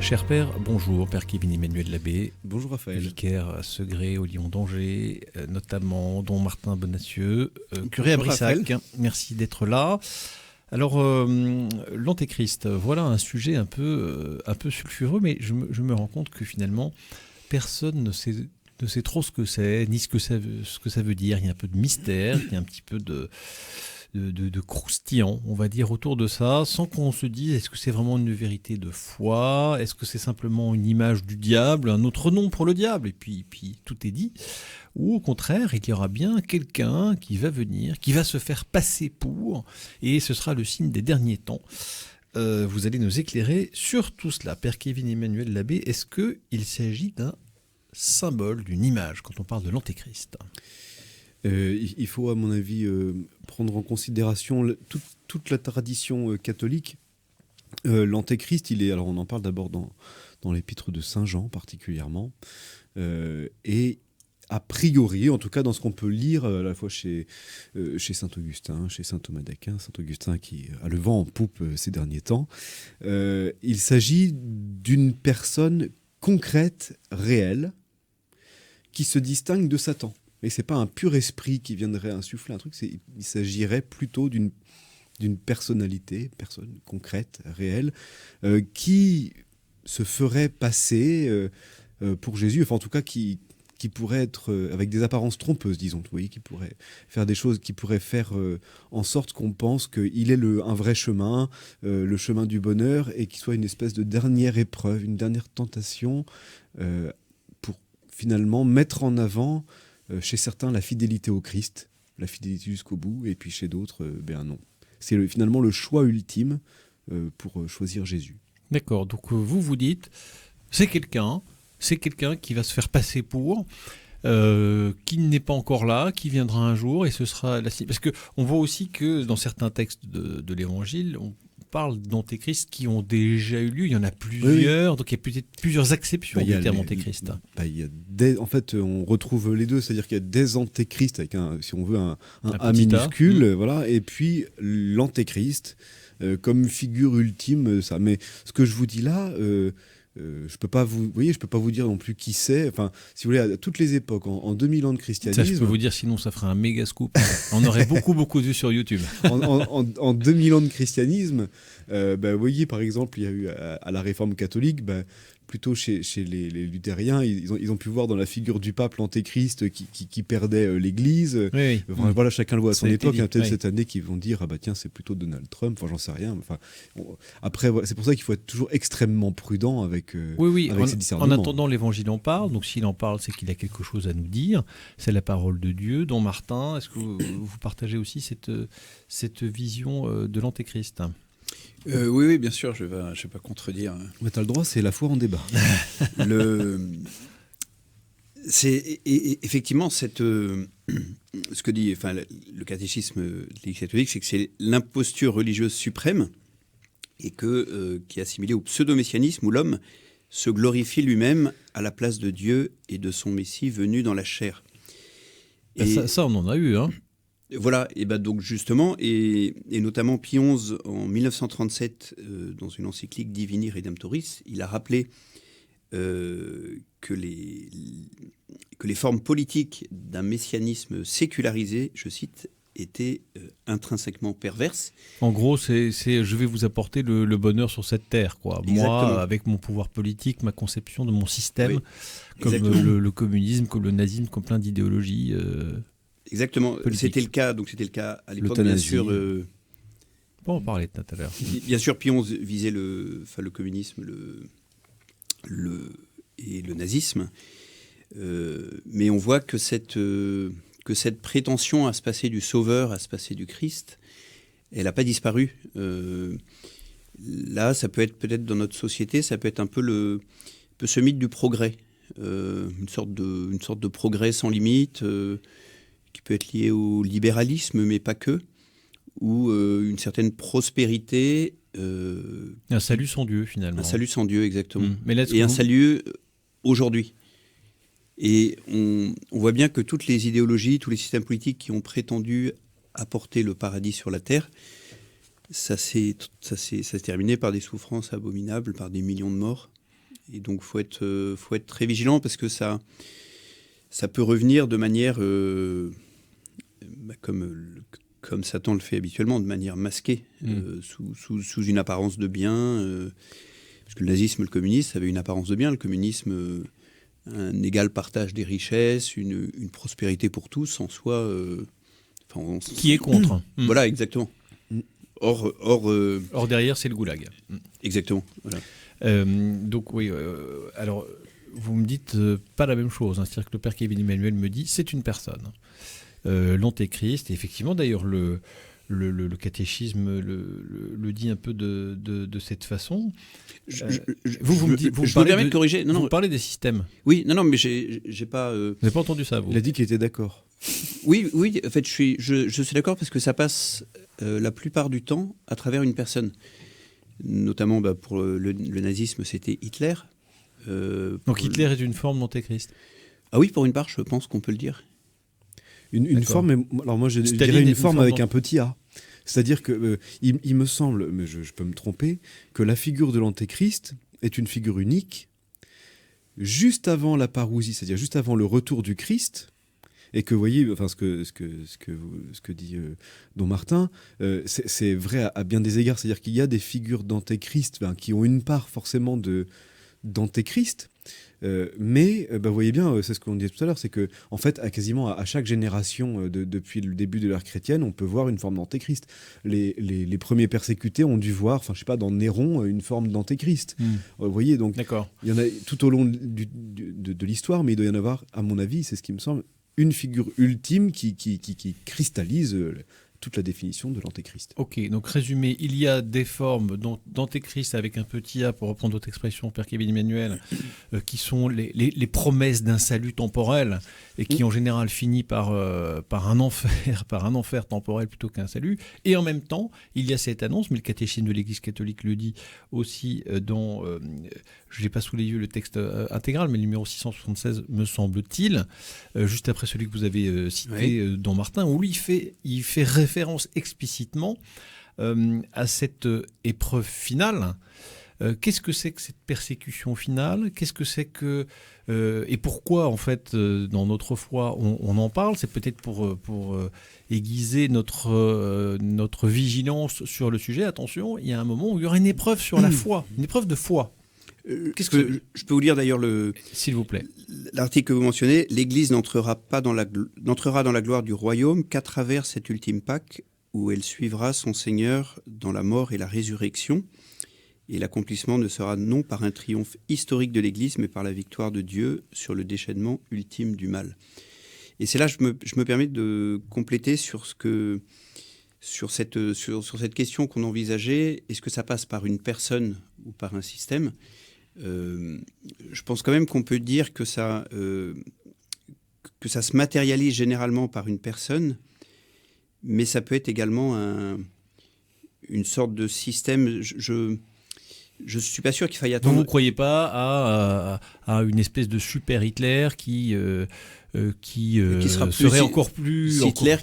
Cher père, bonjour, père Kevin Emmanuel Labbé. Bonjour Raphaël. Vicaire à Segré, au Lion d'Angers, notamment don Martin Bonacieux, curé à Bonjour, Brissac. Raphaël. Merci d'être là. Alors, l'Antéchrist, voilà un sujet un peu sulfureux, mais je me rends compte que finalement, personne ne sait trop ce que c'est, ni ce que ça veut dire. Il y a un peu de mystère, il y a un petit peu de croustillant, on va dire, autour de ça, sans qu'on se dise est-ce que c'est vraiment une vérité de foi, est-ce que c'est simplement une image du diable, un autre nom pour le diable, et puis tout est dit, ou au contraire, il y aura bien quelqu'un qui va venir, qui va se faire passer pour, et ce sera le signe des derniers temps. Vous allez nous éclairer sur tout cela. Père Kevin Emmanuel Labbé, est-ce qu'il s'agit d'un symbole, d'une image, quand on parle de l'Antéchrist ? Il faut, à mon avis, prendre en considération toute la tradition catholique. L'Antéchrist, alors on en parle d'abord dans l'épître de Saint Jean particulièrement, et a priori, en tout cas dans ce qu'on peut lire à la fois chez Saint Augustin, chez Saint Thomas d'Aquin, Saint Augustin qui a le vent en poupe ces derniers temps, il s'agit d'une personne concrète, réelle, qui se distingue de Satan. Et c'est pas un pur esprit qui viendrait insuffler un truc, il s'agirait plutôt d'une personnalité, personne concrète, réelle, qui se ferait passer pour Jésus, enfin en tout cas qui pourrait être avec des apparences trompeuses, disons, vous voyez, qui pourrait faire des choses, qui pourrait faire en sorte qu'on pense qu'il est un vrai chemin, le chemin du bonheur, et qu'il soit une espèce de dernière épreuve, une dernière tentation, pour finalement mettre en avant chez certains la fidélité au Christ, la fidélité jusqu'au bout, et puis chez d'autres, non. C'est finalement le choix ultime pour choisir Jésus. D'accord, donc vous dites, c'est quelqu'un qui va se faire passer pour, qui n'est pas encore là, qui viendra un jour, et ce sera la... Parce qu'on voit aussi que dans certains textes de l'Évangile, on parle d'antéchrist qui ont déjà eu lieu, il y en a plusieurs, oui. Donc il y a peut-être plusieurs acceptions du terme antéchrist. En fait, on retrouve les deux, c'est-à-dire qu'il y a des antéchrists avec si on veut, un A minuscule, voilà, et puis l'antéchrist comme figure ultime, ça. Mais ce que je vous dis là, je peux pas vous dire non plus qui c'est. Enfin, si vous voulez, à toutes les époques, en 2000 ans de christianisme. Ça, je peux vous dire, sinon ça ferait un méga scoop. On aurait beaucoup de vues sur YouTube. en 2000 ans de christianisme, vous voyez, par exemple, il y a eu à la Réforme catholique, plutôt chez les luthériens, ils ont pu voir dans la figure du pape l'antéchrist qui perdait l'Église. Oui. Enfin, voilà, chacun le voit à son époque. Il y a peut-être cette année qui vont dire tiens, c'est plutôt Donald Trump. Enfin, j'en sais rien. Enfin, après, c'est pour ça qu'il faut être toujours extrêmement prudent avec ces discernements. En attendant, l'Évangile en parle. Donc, s'il en parle, c'est qu'il a quelque chose à nous dire. C'est la parole de Dieu. Don Martin, est-ce que vous partagez aussi cette vision de l'antéchrist ? Oui, bien sûr, je vais pas contredire. Mais tu as le droit, c'est la foi en débat. C'est effectivement ce que dit le catéchisme de l'Église catholique, c'est que c'est l'imposture religieuse suprême et qui est assimilée au pseudo-messianisme où l'homme se glorifie lui-même à la place de Dieu et de son Messie venu dans la chair. Ça, on en a eu, hein. Voilà, et donc justement, et notamment Pie XI en 1937, dans une encyclique Divini Redemptoris, il a rappelé que les formes politiques d'un messianisme sécularisé, je cite, étaient intrinsèquement perverses. En gros, c'est je vais vous apporter le bonheur sur cette terre, quoi. Moi, avec mon pouvoir politique, ma conception de mon système, comme le communisme, comme le nazisme, comme plein d'idéologies. Exactement, c'était le cas à l'époque, bien sûr. On va en parler tout à l'heure. Bien sûr, Pie XI visait le communisme et le nazisme, mais on voit que cette prétention à se passer du Sauveur, à se passer du Christ, elle n'a pas disparu. Là, ça peut être peut-être dans notre société, ça peut être un peu ce mythe du progrès, une sorte de progrès sans limite. Qui peut être lié au libéralisme, mais pas que, ou une certaine prospérité. Un salut sans Dieu, finalement. Un salut sans Dieu, exactement. Un salut aujourd'hui. Et on voit bien que toutes les idéologies, tous les systèmes politiques qui ont prétendu apporter le paradis sur la terre, ça s'est terminé par des souffrances abominables, par des millions de morts. Et donc, faut être très vigilant parce que ça peut revenir de manière, comme Satan le fait habituellement, de manière masquée, sous une apparence de bien. Parce que le nazisme, le communisme, ça avait une apparence de bien. Le communisme, un égal partage des richesses, une prospérité pour tous, en soi. Qui est contre. Voilà, exactement. Or derrière, c'est le goulag. Exactement. Voilà. Donc oui, alors vous me dites pas la même chose. C'est-à-dire que le père Kevin Emmanuel me dit c'est une personne. L'antéchrist, et effectivement d'ailleurs le catéchisme le dit un peu de cette façon. Vous me dites, je me permets de corriger. Vous parlez des systèmes. Oui, non, mais j'ai pas. Vous n'avez pas entendu ça, vous? Il a dit qu'il était d'accord. Oui, en fait, je suis d'accord parce que ça passe la plupart du temps à travers une personne. Notamment pour le nazisme, c'était Hitler. Donc Hitler est une forme d'antéchrist. Ah oui, pour une part, je pense qu'on peut le dire. Une forme, mais, alors moi je dirais une forme avec un petit a. C'est-à-dire que il me semble, mais je peux me tromper, que la figure de l'antéchrist est une figure unique juste avant la parousie, c'est-à-dire juste avant le retour du Christ. Et que vous voyez, enfin, ce que dit Don Martin, c'est vrai à bien des égards. C'est-à-dire qu'il y a des figures d'antéchrist qui ont une part forcément d'antéchrist. Mais vous voyez bien, c'est ce qu'on disait tout à l'heure, c'est que en fait, quasiment à chaque génération depuis le début de l'ère chrétienne, on peut voir une forme d'antéchrist. Les premiers persécutés ont dû voir, enfin je sais pas, dans Néron, une forme d'antéchrist. Vous voyez, donc il y en a tout au long de l'histoire, mais il doit y en avoir, à mon avis, c'est ce qui me semble, une figure ultime qui cristallise toute la définition de l'antéchrist. Ok, donc résumé, il y a des formes d'antéchrist avec un petit a, pour reprendre votre expression, Père Kevin Emmanuel, qui sont les promesses d'un salut temporel et qui en général finit par un enfer temporel plutôt qu'un salut. Et en même temps, il y a cette annonce, mais le catéchisme de l'Église catholique le dit aussi dans, je n'ai pas sous les yeux le texte intégral, mais le numéro 676 me semble-t-il, juste après celui que vous avez cité, Don Martin, où lui il fait référence explicitement à cette épreuve finale. Qu'est-ce que c'est que cette persécution finale? Qu'est-ce que c'est que et pourquoi en fait dans notre foi on en parle? C'est peut-être pour aiguiser notre vigilance sur le sujet. Attention, il y a un moment où il y aura une épreuve sur la foi, une épreuve de foi. Je peux vous lire d'ailleurs s'il vous plaît, l'article que vous mentionnez. L'Église n'entrera dans la gloire du royaume qu'à travers cette ultime Pâque où elle suivra son Seigneur dans la mort et la résurrection. Et l'accomplissement ne sera non par un triomphe historique de l'Église, mais par la victoire de Dieu sur le déchaînement ultime du mal. Et c'est là que je me permets de compléter sur cette question qu'on envisageait. Est-ce que ça passe par une personne ou par un système? Je pense quand même qu'on peut dire que ça se matérialise généralement par une personne, mais ça peut être également une sorte de système. Je ne suis pas sûr qu'il faille attendre. Donc vous ne croyez pas à une espèce de super Hitler qui serait encore plus... Hitler.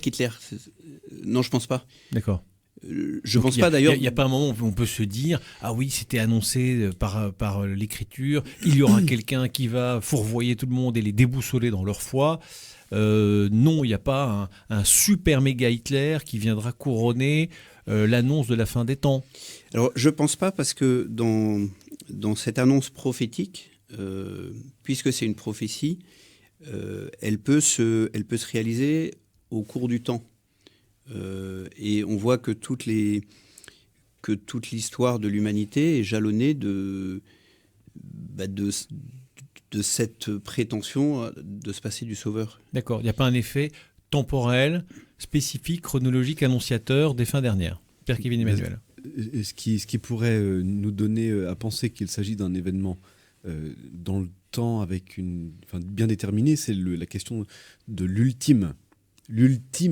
Non, je ne pense pas. D'accord. Je ne pense pas d'ailleurs. Il n'y a pas un moment où on peut se dire ah oui, c'était annoncé par l'écriture, il y aura quelqu'un qui va fourvoyer tout le monde et les déboussoler dans leur foi. Non, il n'y a pas un super méga Hitler qui viendra couronner l'annonce de la fin des temps. Alors je ne pense pas, parce que dans cette annonce prophétique, puisque c'est une prophétie, elle peut se réaliser au cours du temps. Et on voit que toute l'histoire de l'humanité est jalonnée de cette prétention de se passer du Sauveur. D'accord, il n'y a pas un effet temporel, spécifique, chronologique, annonciateur des fins dernières. Père Kevin Emmanuel. Ce qui pourrait nous donner à penser qu'il s'agit d'un événement dans le temps bien déterminé, c'est la question de l'ultime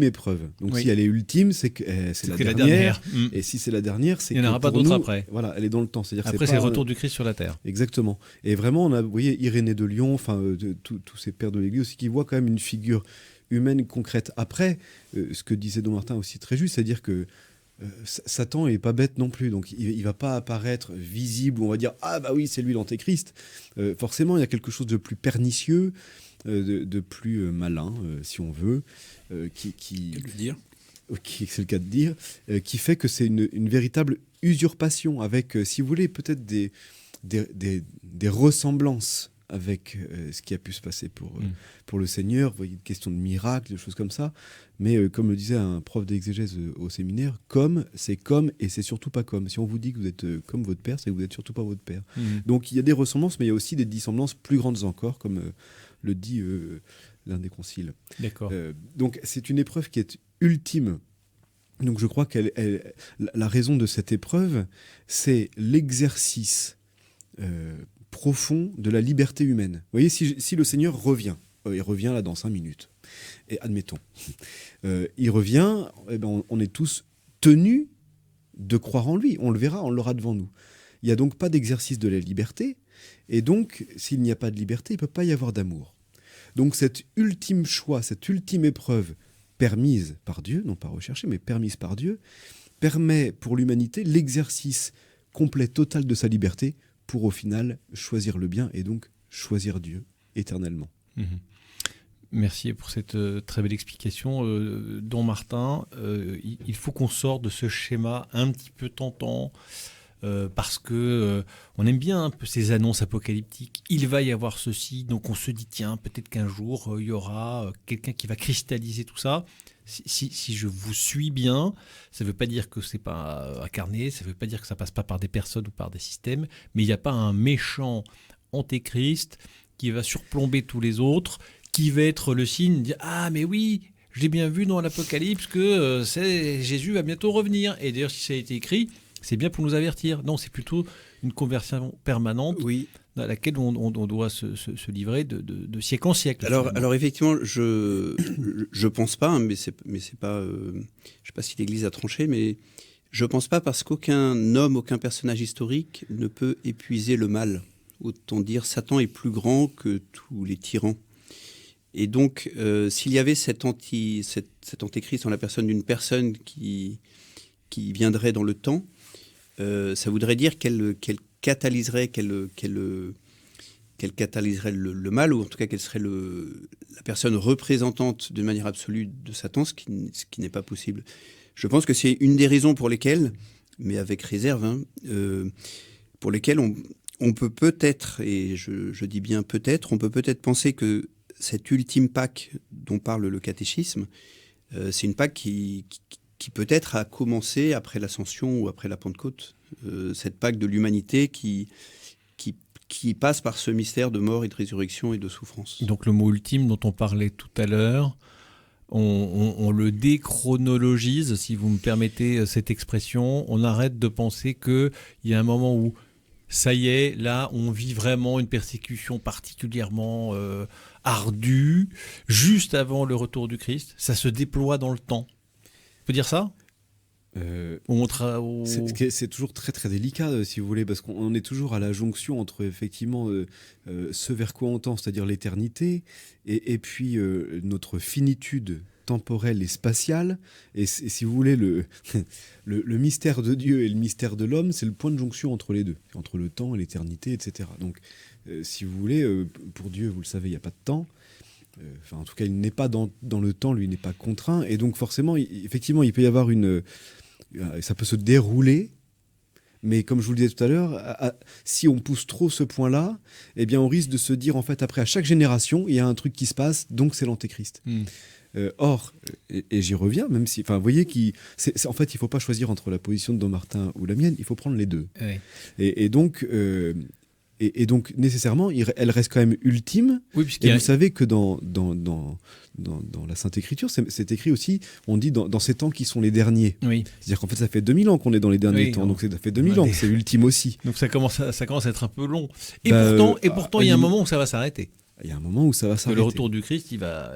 épreuve. Donc si elle est ultime, c'est que c'est la dernière. Et si c'est la dernière, c'est qu'il n'y en aura pas d'autre après. Voilà, elle est dans le temps. C'est-à-dire après, c'est le retour du Christ sur la terre. Exactement. Et vraiment, vous voyez, Irénée de Lyon, tous ces pères de l'Église aussi, qui voient quand même une figure humaine concrète. Après, ce que disait Don Martin aussi très juste, c'est-à-dire que Satan est pas bête non plus, donc il va pas apparaître visible où on va dire ah bah oui c'est lui l'antéchrist. Forcément il y a quelque chose de plus pernicieux, de plus malin si on veut, qui C'est le dire. c'est le cas de dire, qui fait que c'est une véritable usurpation avec, si vous voulez, peut-être des ressemblances avec ce qui a pu se passer pour le Seigneur. Vous voyez, une question de miracle, des choses comme ça. Mais comme le disait un prof d'exégèse au séminaire, comme et c'est surtout pas comme. Si on vous dit que vous êtes comme votre père, c'est que vous n'êtes surtout pas votre père. Donc il y a des ressemblances, mais il y a aussi des dissemblances plus grandes encore, comme le dit l'un des conciles. D'accord. Donc c'est une épreuve qui est ultime. Donc je crois que la raison de cette épreuve, c'est l'exercice profond de la liberté humaine. Vous voyez, si le Seigneur revient, il revient là dans 5 minutes, et admettons, il revient, eh ben on est tous tenus de croire en lui. On le verra, on l'aura devant nous. Il n'y a donc pas d'exercice de la liberté, et donc s'il n'y a pas de liberté, il ne peut pas y avoir d'amour. Donc cet ultime choix, cette ultime épreuve permise par Dieu, non pas recherchée, mais permise par Dieu, permet pour l'humanité l'exercice complet, total de sa liberté pour au final choisir le bien et donc choisir Dieu éternellement. Merci pour cette très belle explication. Don Martin, il faut qu'on sorte de ce schéma un petit peu tentant, parce que on aime bien un peu ces annonces apocalyptiques. Il va y avoir ceci, donc on se dit tiens, peut-être qu'un jour il y aura quelqu'un qui va cristalliser tout ça. Si je vous suis bien, ça ne veut pas dire que c'est pas incarné, ça ne veut pas dire que ça passe pas par des personnes ou par des systèmes, mais il n'y a pas un méchant antéchrist qui va surplomber tous les autres, qui va être le signe de dire ah mais oui, je l'ai bien vu dans l'Apocalypse que Jésus va bientôt revenir. Et d'ailleurs si ça a été écrit, c'est bien pour nous avertir. Non, c'est plutôt une conversion permanente à laquelle on doit se livrer de siècle en siècle. Alors effectivement, je pense pas, mais c'est pas, je sais pas si l'Église a tranché, mais je pense pas parce qu'aucun homme, aucun personnage historique ne peut épuiser le mal. Autant dire, Satan est plus grand que tous les tyrans. Et donc, s'il y avait cet antéchrist en la personne d'une personne qui viendrait dans le temps, ça voudrait dire qu'elle catalyserait le mal, ou en tout cas qu'elle serait la personne représentante de manière absolue de Satan, ce qui n'est pas possible. Je pense que c'est une des raisons pour lesquelles, mais avec réserve, pour lesquelles on peut peut-être, et je dis bien peut-être, on peut peut-être penser que cette ultime Pâque dont parle le catéchisme, c'est une Pâque qui peut-être a commencé après l'Ascension ou après la Pentecôte, cette Pâque de l'humanité qui passe par ce mystère de mort et de résurrection et de souffrance. Donc le mot ultime dont on parlait tout à l'heure, on le déchronologise, si vous me permettez cette expression. On arrête de penser qu'il y a un moment où ça y est, là on vit vraiment une persécution particulièrement ardue, juste avant le retour du Christ. Ça se déploie dans le temps. On peut dire ça ? C'est toujours très très délicat si vous voulez, parce qu'on est toujours à la jonction entre effectivement ce vers quoi on tend, c'est-à-dire l'éternité, et puis notre finitude temporelle et spatiale, et si vous voulez le mystère de Dieu et le mystère de l'homme, c'est le point de jonction entre les deux, entre le temps et l'éternité, etc. Donc si vous voulez, pour Dieu, vous le savez, il n'y a pas de temps. Enfin, en tout cas, il n'est pas dans le temps, lui, il n'est pas contraint, et donc forcément, effectivement, il peut y avoir ça peut se dérouler, mais comme je vous le disais tout à l'heure, si on pousse trop ce point-là, eh bien on risque de se dire, en fait, après, à chaque génération, il y a un truc qui se passe, donc c'est l'antéchrist. Or, et j'y reviens, même si, enfin, vous voyez, en fait, il ne faut pas choisir entre la position de Don Martin ou la mienne, il faut prendre les deux. Oui. Et donc... Et donc, nécessairement, elle reste quand même ultime. Oui, et vous savez que dans la Sainte Écriture, c'est écrit aussi, on dit dans ces temps qui sont les derniers. Oui. C'est-à-dire qu'en fait, ça fait 2000 ans qu'on est dans les derniers temps. Donc, ça fait 2000 ans que c'est ultime aussi. Donc, ça commence à être un peu long. Et pourtant, il y a un moment où ça va s'arrêter. Il y a un moment où ça va s'arrêter. Le retour du Christ, il va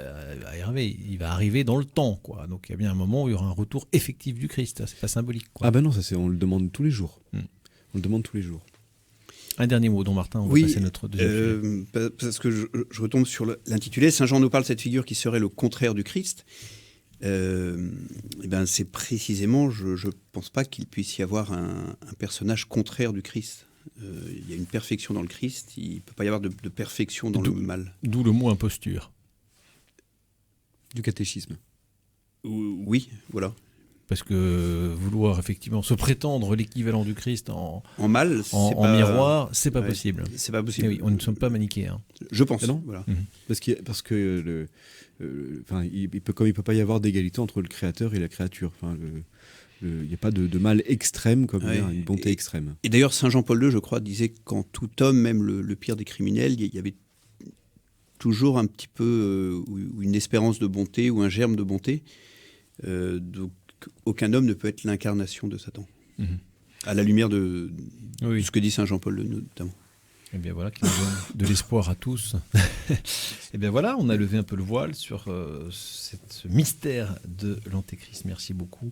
arriver dans le temps, quoi. Donc, il y a bien un moment où il y aura un retour effectif du Christ. C'est pas symbolique, quoi. Ah ben non, on le demande tous les jours. On le demande tous les jours. Un dernier mot, Don Martin, on va passer à notre deuxième sujet. Parce que je retombe sur l'intitulé. Saint Jean nous parle de cette figure qui serait le contraire du Christ. C'est précisément, je ne pense pas qu'il puisse y avoir un personnage contraire du Christ. Il y a une perfection dans le Christ, il ne peut pas y avoir de perfection dans le mal. D'où le mot imposture. Du catéchisme. Oui, voilà. Parce que vouloir effectivement se prétendre l'équivalent du Christ en mal, en miroir, c'est pas possible. C'est pas possible. Et oui, on ne sommes pas manichéens. Je pense. Non, voilà. Parce que il peut pas y avoir d'égalité entre le créateur et la créature. Enfin, il n'y a pas de mal extrême comme il y a une bonté extrême. Et d'ailleurs, Saint Jean-Paul II, je crois, disait qu'en tout homme, même le pire des criminels, il y avait toujours un petit peu une espérance de bonté ou un germe de bonté. Donc, aucun homme ne peut être l'incarnation de Satan. À la lumière de ce que dit Saint Jean-Paul II, notamment. Et bien voilà, qui nous donne de l'espoir à tous. Et bien voilà, on a levé un peu le voile sur ce mystère de l'Antéchrist. Merci beaucoup.